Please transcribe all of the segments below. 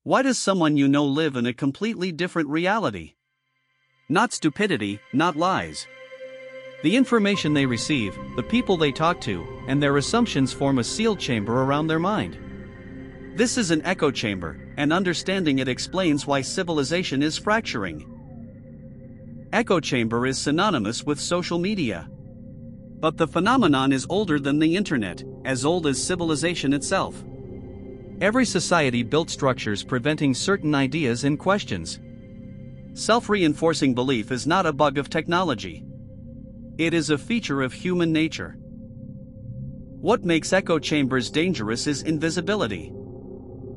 Why does someone you know live in a completely different reality? Not stupidity, not lies. The information they receive, the people they talk to, and their assumptions form a sealed chamber around their mind. This is an echo chamber, and understanding it explains why civilization is fracturing. Echo chamber is synonymous with social media. But the phenomenon is older than the internet, as old as civilization itself. Every society built structures preventing certain ideas and questions. Self-reinforcing belief is not a bug of technology. It is a feature of human nature. What makes echo chambers dangerous is invisibility.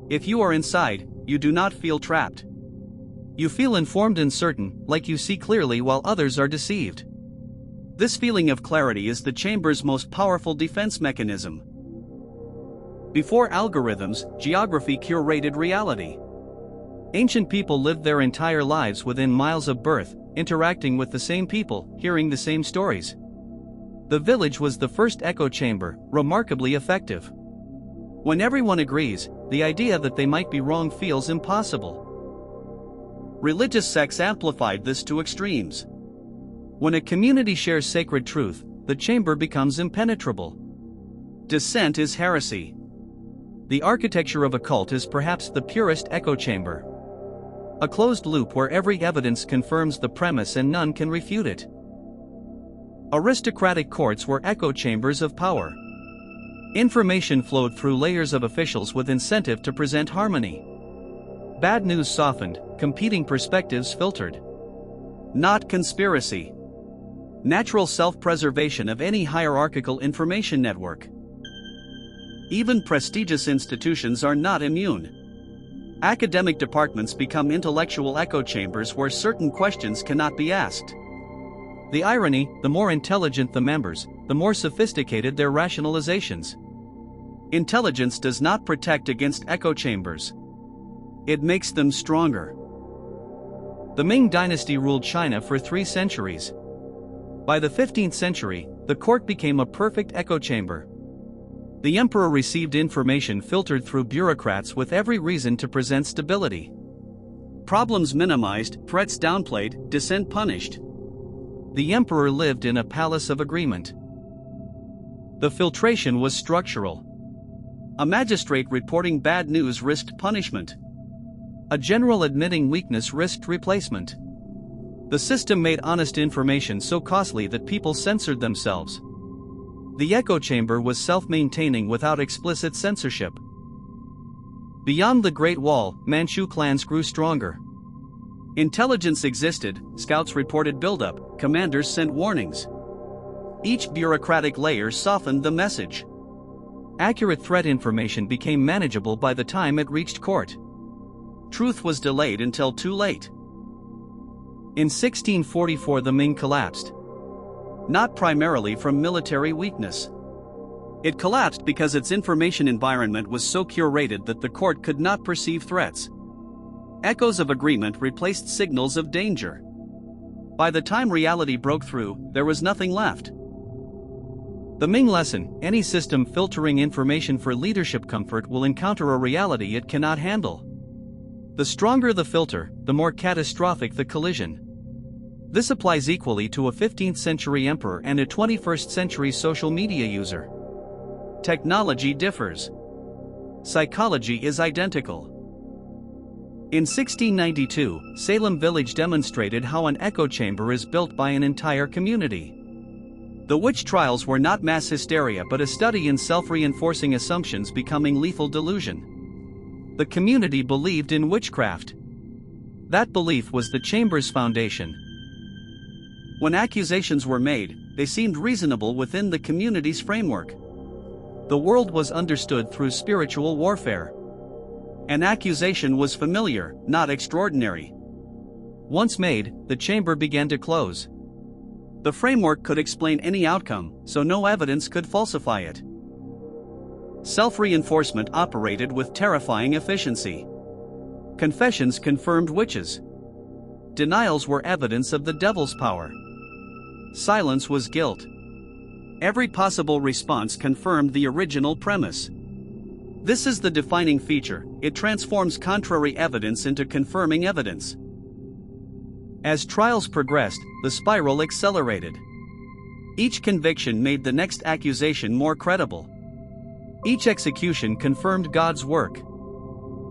If you are inside, you do not feel trapped. You feel informed and certain, like you see clearly while others are deceived. This feeling of clarity is the chamber's most powerful defense mechanism. Before algorithms, geography curated reality. Ancient people lived their entire lives within miles of birth, interacting with the same people, hearing the same stories. The village was the first echo chamber, remarkably effective. When everyone agrees, the idea that they might be wrong feels impossible. Religious sects amplified this to extremes. When a community shares sacred truth, the chamber becomes impenetrable. Dissent is heresy. The architecture of a cult is perhaps the purest echo chamber. A closed loop where every evidence confirms the premise and none can refute it. Aristocratic courts were echo chambers of power. Information flowed through layers of officials with incentive to present harmony. Bad news softened, competing perspectives filtered. Not conspiracy. Natural self-preservation of any hierarchical information network. Even prestigious institutions are not immune. Academic departments become intellectual echo chambers where certain questions cannot be asked. The irony, the more intelligent the members, the more sophisticated their rationalizations. Intelligence does not protect against echo chambers. It makes them stronger. The Ming Dynasty ruled China for 3 centuries. By the 15th century, the court became a perfect echo chamber. The emperor received information filtered through bureaucrats with every reason to present stability. Problems minimized, threats downplayed, dissent punished. The emperor lived in a palace of agreement. The filtration was structural. A magistrate reporting bad news risked punishment. A general admitting weakness risked replacement. The system made honest information so costly that people censored themselves. The echo chamber was self-maintaining without explicit censorship. Beyond the Great Wall, Manchu clans grew stronger. Intelligence existed, scouts reported buildup, commanders sent warnings. Each bureaucratic layer softened the message. Accurate threat information became manageable by the time it reached court. Truth was delayed until too late. In 1644 the Ming collapsed. Not primarily from military weakness. It collapsed because its information environment was so curated that the court could not perceive threats. Echoes of agreement replaced signals of danger. By the time reality broke through, there was nothing left. The Ming lesson: any system filtering information for leadership comfort will encounter a reality it cannot handle. The stronger the filter, the more catastrophic the collision. This applies equally to a 15th century emperor and a 21st century social media user. Technology differs. Psychology is identical. In 1692, Salem village demonstrated how an echo chamber is built by an entire community. The witch trials were not mass hysteria but a study in self-reinforcing assumptions becoming lethal delusion. The community believed in witchcraft. That belief was the chamber's foundation. When accusations were made, they seemed reasonable within the community's framework. The world was understood through spiritual warfare. An accusation was familiar, not extraordinary. Once made, the chamber began to close. The framework could explain any outcome, so no evidence could falsify it. Self-reinforcement operated with terrifying efficiency. Confessions confirmed witches. Denials were evidence of the devil's power. Silence was guilt. Every possible response confirmed the original premise. This is the defining feature: it transforms contrary evidence into confirming evidence. As trials progressed, the spiral accelerated. Each conviction made the next accusation more credible. Each execution confirmed God's work.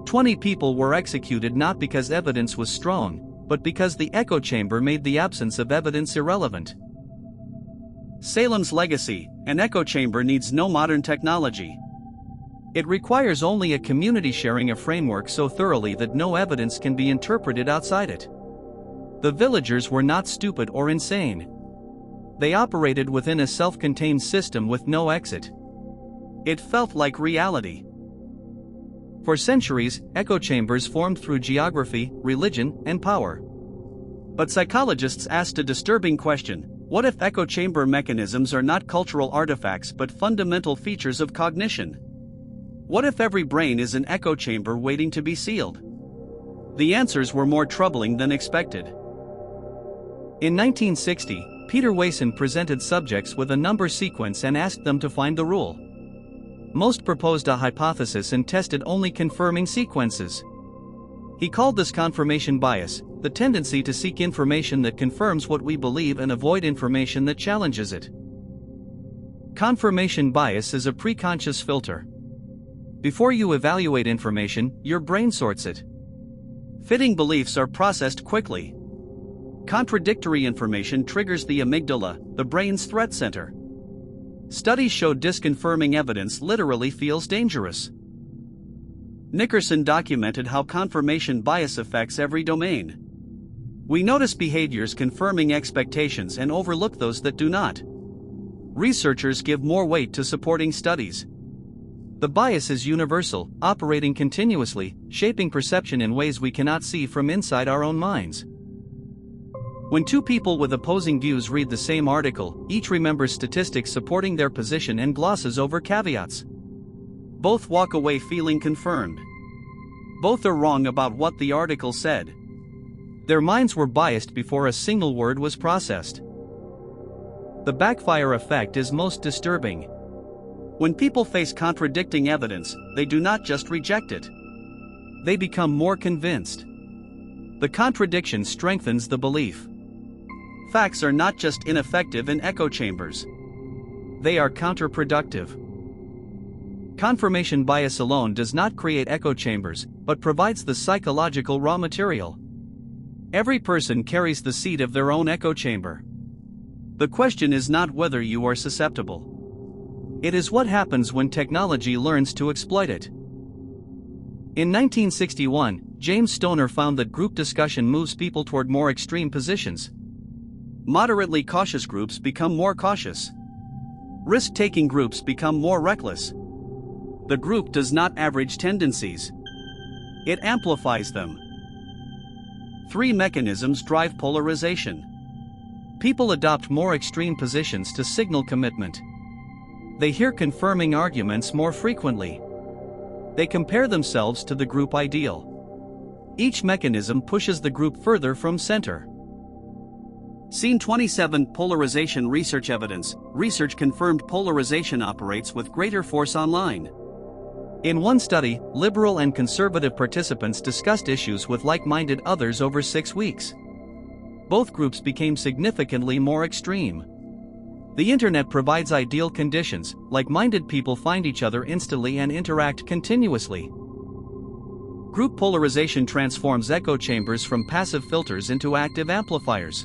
20 people were executed not because evidence was strong, but because the echo chamber made the absence of evidence irrelevant. Salem's legacy: an echo chamber needs no modern technology. It requires only a community sharing a framework so thoroughly that no evidence can be interpreted outside it. The villagers were not stupid or insane. They operated within a self-contained system with no exit. It felt like reality. For centuries, echo chambers formed through geography, religion, and power. But psychologists asked a disturbing question: what if echo chamber mechanisms are not cultural artifacts but fundamental features of cognition? What if every brain is an echo chamber waiting to be sealed? The answers were more troubling than expected. In 1960, Peter Wason presented subjects with a number sequence and asked them to find the rule. Most proposed a hypothesis and tested only confirming sequences. He called this confirmation bias, the tendency to seek information that confirms what we believe and avoid information that challenges it. Confirmation bias is a preconscious filter. Before you evaluate information, your brain sorts it. Fitting beliefs are processed quickly. Contradictory information triggers the amygdala, the brain's threat center. Studies show disconfirming evidence literally feels dangerous. Nickerson documented how confirmation bias affects every domain. We notice behaviors confirming expectations and overlook those that do not. Researchers give more weight to supporting studies. The bias is universal, operating continuously, shaping perception in ways we cannot see from inside our own minds. When two people with opposing views read the same article, each remembers statistics supporting their position and glosses over caveats. Both walk away feeling confirmed. Both are wrong about what the article said. Their minds were biased before a single word was processed. The backfire effect is most disturbing. When people face contradicting evidence, they do not just reject it. They become more convinced. The contradiction strengthens the belief. Facts are not just ineffective in echo chambers. They are counterproductive. Confirmation bias alone does not create echo chambers, but provides the psychological raw material. Every person carries the seed of their own echo chamber. The question is not whether you are susceptible. It is what happens when technology learns to exploit it. In 1961, James Stoner found that group discussion moves people toward more extreme positions. Moderately cautious groups become more cautious. Risk-taking groups become more reckless. The group does not average tendencies. It amplifies them. 3 mechanisms drive polarization. People adopt more extreme positions to signal commitment. They hear confirming arguments more frequently. They compare themselves to the group ideal. Each mechanism pushes the group further from center. Scene 27: Polarization research evidence. Research confirmed polarization operates with greater force online. In one study, liberal and conservative participants discussed issues with like-minded others over 6 weeks. Both groups became significantly more extreme. The internet provides ideal conditions. Like-minded people find each other instantly and interact continuously. Group polarization transforms echo chambers from passive filters into active amplifiers.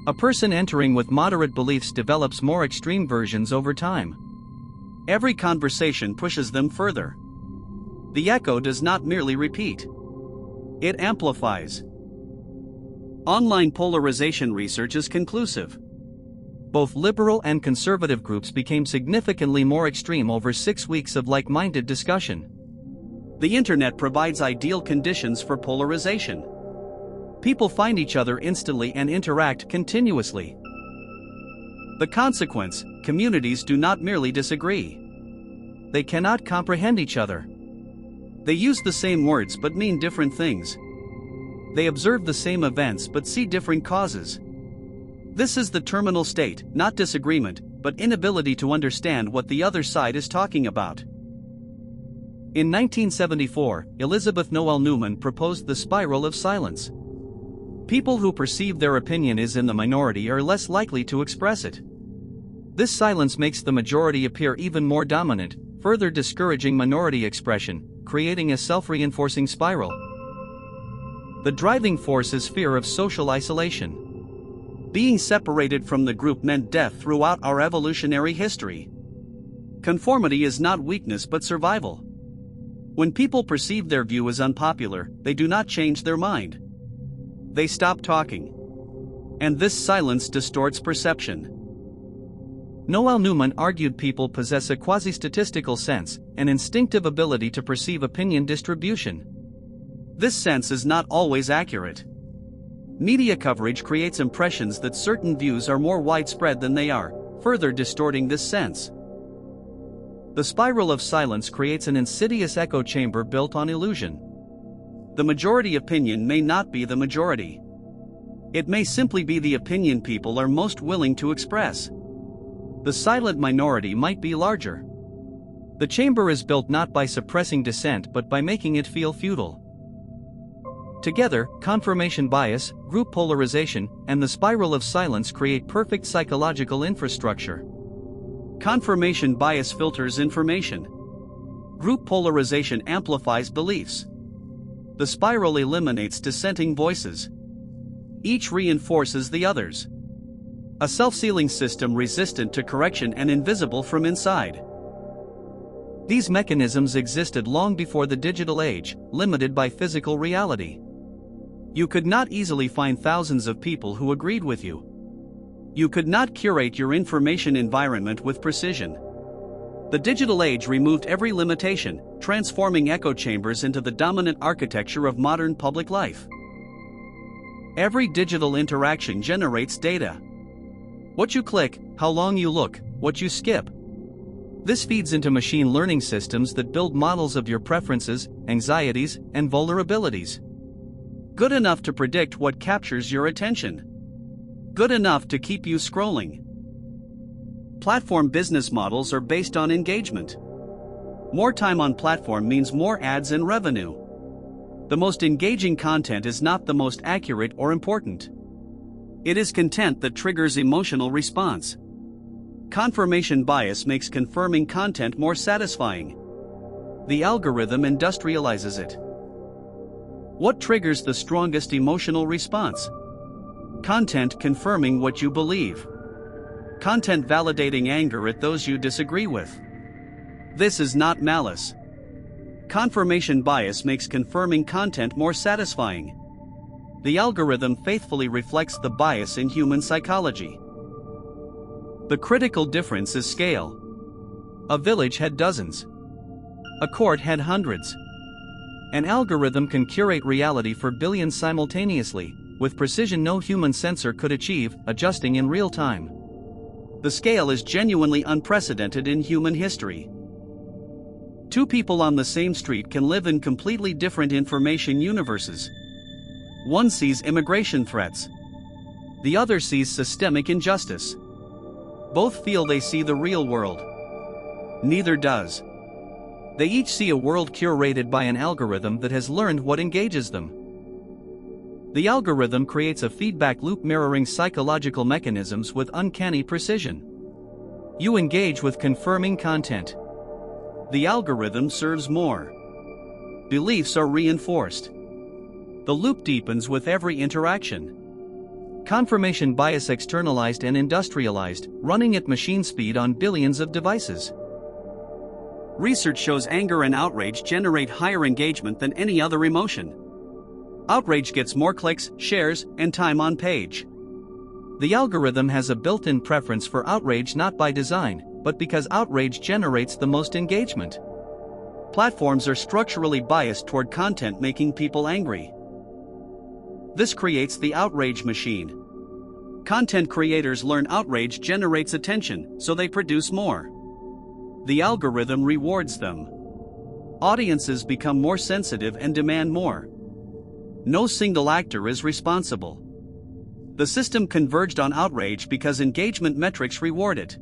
A person entering with moderate beliefs develops more extreme versions over time. Every conversation pushes them further. The echo does not merely repeat. It amplifies. Online polarization research is conclusive. Both liberal and conservative groups became significantly more extreme over 6 weeks of like-minded discussion. The internet provides ideal conditions for polarization. People find each other instantly and interact continuously. The consequence: communities do not merely disagree. They cannot comprehend each other. They use the same words but mean different things. They observe the same events but see different causes. This is the terminal state, not disagreement, but inability to understand what the other side is talking about. In 1974, Elizabeth Noelle-Neumann proposed the spiral of silence. People who perceive their opinion is in the minority are less likely to express it. This silence makes the majority appear even more dominant, further discouraging minority expression, creating a self-reinforcing spiral. The driving force is fear of social isolation. Being separated from the group meant death throughout our evolutionary history. Conformity is not weakness but survival. When people perceive their view as unpopular, they do not change their mind. They stop talking. And this silence distorts perception. Noelle-Neumann argued people possess a quasi-statistical sense, an instinctive ability to perceive opinion distribution. This sense is not always accurate. Media coverage creates impressions that certain views are more widespread than they are, further distorting this sense. The spiral of silence creates an insidious echo chamber built on illusion. The majority opinion may not be the majority. It may simply be the opinion people are most willing to express. The silent minority might be larger. The chamber is built not by suppressing dissent but by making it feel futile. Together, confirmation bias, group polarization, and the spiral of silence create perfect psychological infrastructure. Confirmation bias filters information. Group polarization amplifies beliefs. The spiral eliminates dissenting voices. Each reinforces the others. A self-sealing system resistant to correction and invisible from inside. These mechanisms existed long before the digital age, limited by physical reality. You could not easily find thousands of people who agreed with you. You could not curate your information environment with precision. The digital age removed every limitation, transforming echo chambers into the dominant architecture of modern public life. Every digital interaction generates data. What you click, how long you look, what you skip. This feeds into machine learning systems that build models of your preferences, anxieties, and vulnerabilities. Good enough to predict what captures your attention. Good enough to keep you scrolling. Platform business models are based on engagement. More time on platform means more ads and revenue. The most engaging content is not the most accurate or important. It is content that triggers emotional response. Confirmation bias makes confirming content more satisfying. The algorithm industrializes it. What triggers the strongest emotional response? Content confirming what you believe. Content validating anger at those you disagree with. This is not malice. Confirmation bias makes confirming content more satisfying. The algorithm faithfully reflects the bias in human psychology. The critical difference is scale. A village had dozens. A court had hundreds. An algorithm can curate reality for billions simultaneously, with precision no human sensor could achieve, adjusting in real time. The scale is genuinely unprecedented in human history. Two people on the same street can live in completely different information universes. One sees immigration threats. The other sees systemic injustice. Both feel they see the real world. Neither does. They each see a world curated by an algorithm that has learned what engages them. The algorithm creates a feedback loop mirroring psychological mechanisms with uncanny precision. You engage with confirming content. The algorithm serves more. Beliefs are reinforced. The loop deepens with every interaction. Confirmation bias externalized and industrialized, running at machine speed on billions of devices. Research shows anger and outrage generate higher engagement than any other emotion. Outrage gets more clicks, shares, and time on page. The algorithm has a built-in preference for outrage not by design, but because outrage generates the most engagement. Platforms are structurally biased toward content making people angry. This creates the outrage machine. Content creators learn outrage generates attention, so they produce more. The algorithm rewards them. Audiences become more sensitive and demand more. No single actor is responsible. The system converged on outrage because engagement metrics reward it.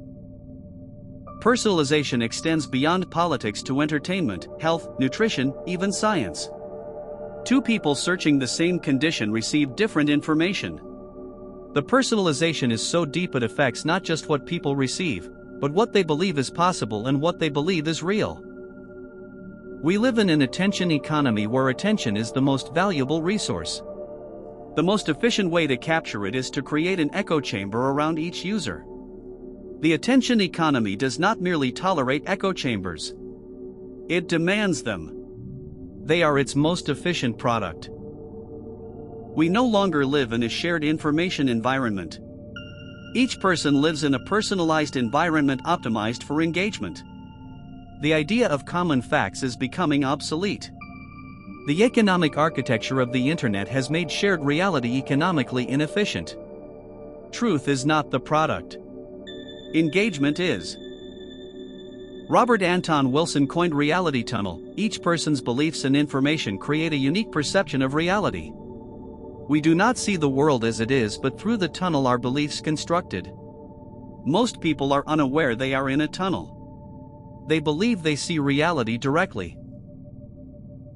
personalization extends beyond politics to entertainment, health, nutrition, even science. Two people searching the same condition receive different information. The personalization is so deep it affects not just what people receive, but what they believe is possible and what they believe is real. We live in an attention economy where attention is the most valuable resource. The most efficient way to capture it is to create an echo chamber around each user. The attention economy does not merely tolerate echo chambers. It demands them. They are its most efficient product. We no longer live in a shared information environment. Each person lives in a personalized environment optimized for engagement. The idea of common facts is becoming obsolete. The economic architecture of the internet has made shared reality economically inefficient. Truth is not the product. Engagement is. Robert Anton Wilson coined reality tunnel. Each person's beliefs and information create a unique perception of reality. We do not see the world as it is, but through the tunnel our beliefs constructed. Most people are unaware they are in a tunnel. They believe they see reality directly.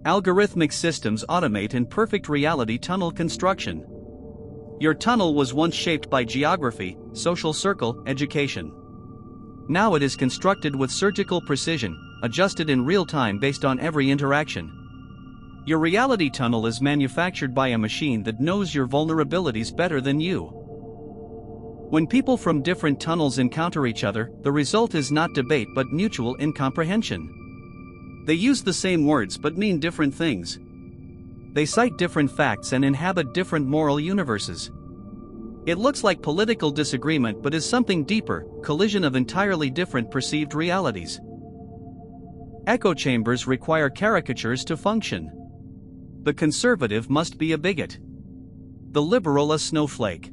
Algorithmic systems automate in perfect reality tunnel construction. Your tunnel was once shaped by geography, social circle, education. Now it is constructed with surgical precision, adjusted in real time based on every interaction. Your reality tunnel is manufactured by a machine that knows your vulnerabilities better than you. When people from different tunnels encounter each other, the result is not debate but mutual incomprehension. They use the same words but mean different things. They cite different facts and inhabit different moral universes. It looks like political disagreement but is something deeper, collision of entirely different perceived realities. Echo chambers require caricatures to function. The conservative must be a bigot. The liberal a snowflake.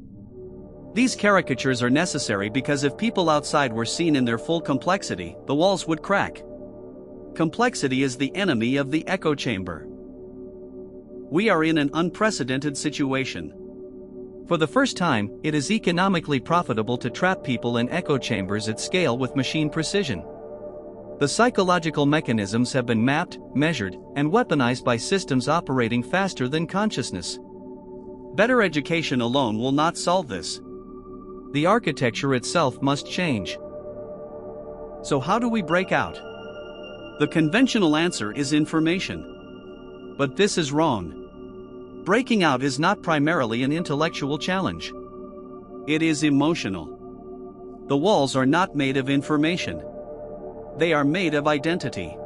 These caricatures are necessary because if people outside were seen in their full complexity, the walls would crack. Complexity is the enemy of the echo chamber. We are in an unprecedented situation. For the first time, it is economically profitable to trap people in echo chambers at scale with machine precision. The psychological mechanisms have been mapped, measured, and weaponized by systems operating faster than consciousness. Better education alone will not solve this. The architecture itself must change. So how do we break out? The conventional answer is information. But this is wrong. Breaking out is not primarily an intellectual challenge. It is emotional. The walls are not made of information. They are made of identity.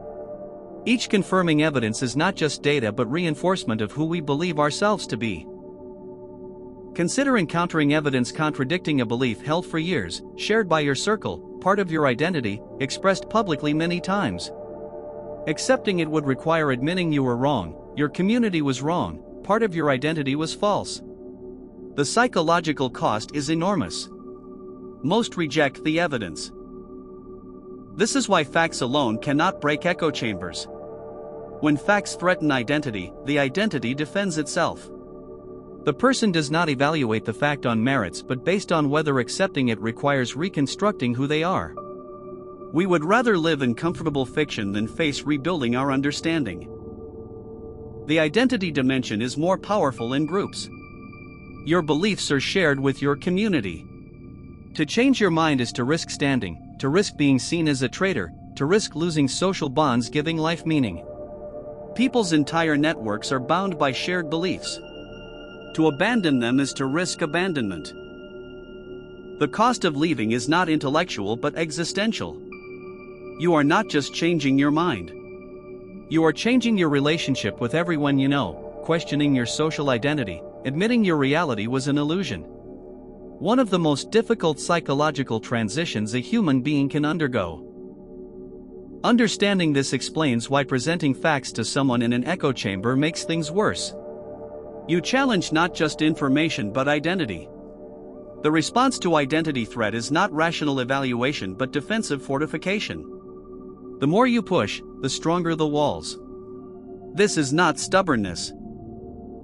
Each confirming evidence is not just data but reinforcement of who we believe ourselves to be. Consider encountering evidence contradicting a belief held for years, shared by your circle, part of your identity, expressed publicly many times. Accepting it would require admitting you were wrong, your community was wrong, part of your identity was false. The psychological cost is enormous. Most reject the evidence. This is why facts alone cannot break echo chambers. When facts threaten identity, the identity defends itself. The person does not evaluate the fact on merits but based on whether accepting it requires reconstructing who they are. We would rather live in comfortable fiction than face rebuilding our understanding. The identity dimension is more powerful in groups. Your beliefs are shared with your community. To change your mind is to risk standing, to risk being seen as a traitor, to risk losing social bonds giving life meaning. People's entire networks are bound by shared beliefs. To abandon them is to risk abandonment. The cost of leaving is not intellectual but existential. You are not just changing your mind. You are changing your relationship with everyone you know, questioning your social identity, admitting your reality was an illusion. One of the most difficult psychological transitions a human being can undergo. Understanding this explains why presenting facts to someone in an echo chamber makes things worse. You challenge not just information but identity. The response to identity threat is not rational evaluation but defensive fortification. The more you push, the stronger the walls. This is not stubbornness.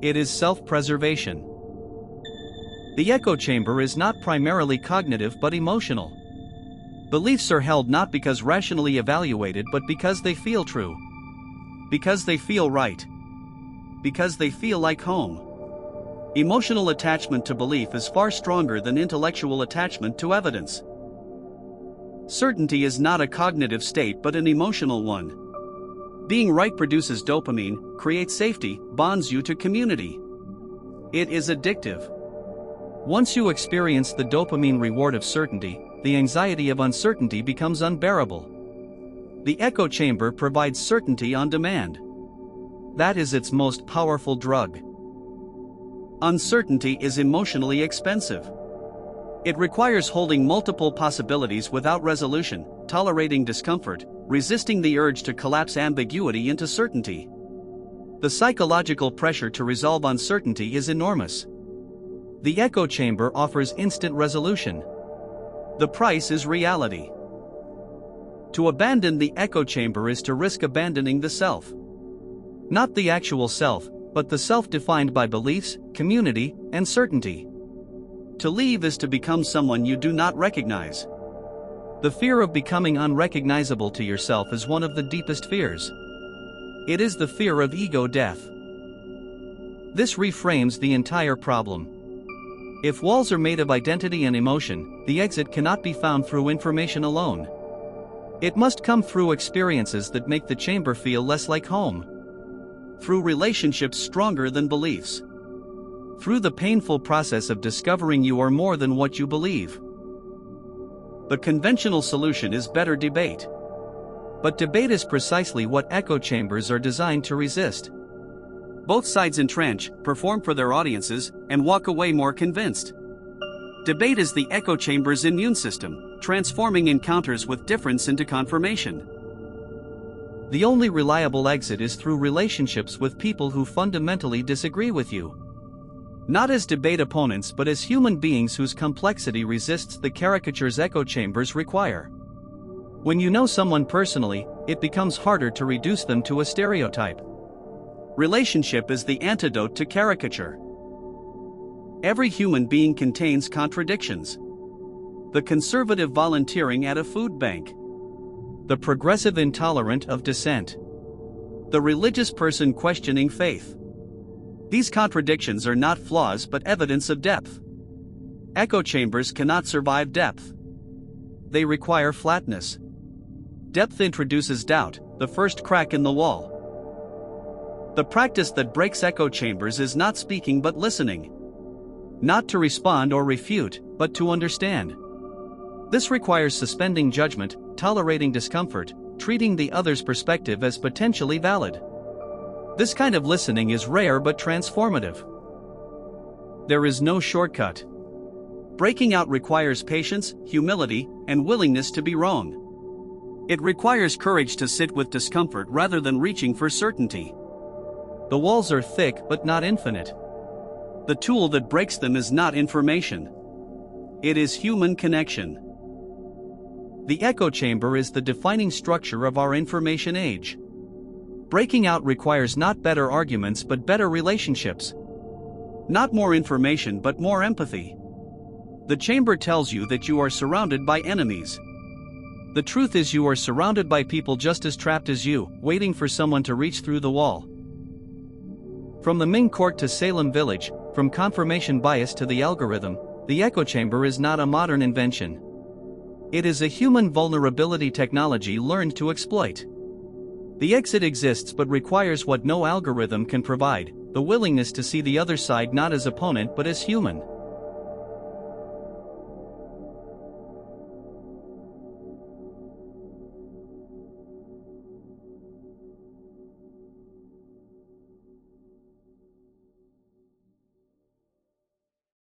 It is self-preservation. The echo chamber is not primarily cognitive but emotional. Beliefs are held not because rationally evaluated but because they feel true. Because they feel right. Because they feel like home. Emotional attachment to belief is far stronger than intellectual attachment to evidence. Certainty is not a cognitive state but an emotional one. Being right produces dopamine, creates safety, bonds you to community. It is addictive. Once you experience the dopamine reward of certainty, the anxiety of uncertainty becomes unbearable. The echo chamber provides certainty on demand. That is its most powerful drug. Uncertainty is emotionally expensive. It requires holding multiple possibilities without resolution, tolerating discomfort, resisting the urge to collapse ambiguity into certainty. The psychological pressure to resolve uncertainty is enormous. The echo chamber offers instant resolution. The price is reality. To abandon the echo chamber is to risk abandoning the self. Not the actual self, but the self defined by beliefs, community, and certainty. To leave is to become someone you do not recognize. The fear of becoming unrecognizable to yourself is one of the deepest fears. It is the fear of ego death. This reframes the entire problem. If walls are made of identity and emotion, the exit cannot be found through information alone. It must come through experiences that make the chamber feel less like home. Through relationships stronger than beliefs. Through the painful process of discovering you are more than what you believe. The conventional solution is better debate. But debate is precisely what echo chambers are designed to resist. Both sides entrench, perform for their audiences, and walk away more convinced. Debate is the echo chamber's immune system, transforming encounters with difference into confirmation. The only reliable exit is through relationships with people who fundamentally disagree with you. Not as debate opponents but as human beings whose complexity resists the caricatures echo chambers require. When you know someone personally, it becomes harder to reduce them to a stereotype. Relationship is the antidote to caricature. Every human being contains contradictions. The conservative volunteering at a food bank. The progressive intolerant of dissent. The religious person questioning faith. These contradictions are not flaws but evidence of depth. Echo chambers cannot survive depth. They require flatness. Depth introduces doubt, the first crack in the wall. The practice that breaks echo chambers is not speaking but listening. Not to respond or refute, but to understand. This requires suspending judgment, tolerating discomfort, treating the other's perspective as potentially valid. This kind of listening is rare but transformative. There is no shortcut. Breaking out requires patience, humility, and willingness to be wrong. It requires courage to sit with discomfort rather than reaching for certainty. The walls are thick but not infinite. The tool that breaks them is not information. It is human connection. The echo chamber is the defining structure of our information age. Breaking out requires not better arguments but better relationships. Not more information but more empathy. The chamber tells you that you are surrounded by enemies. The truth is you are surrounded by people just as trapped as you, waiting for someone to reach through the wall. From the Ming court to Salem village, from confirmation bias to the algorithm, the echo chamber is not a modern invention. It is a human vulnerability technology learned to exploit. The exit exists but requires what no algorithm can provide, the willingness to see the other side not as opponent but as human.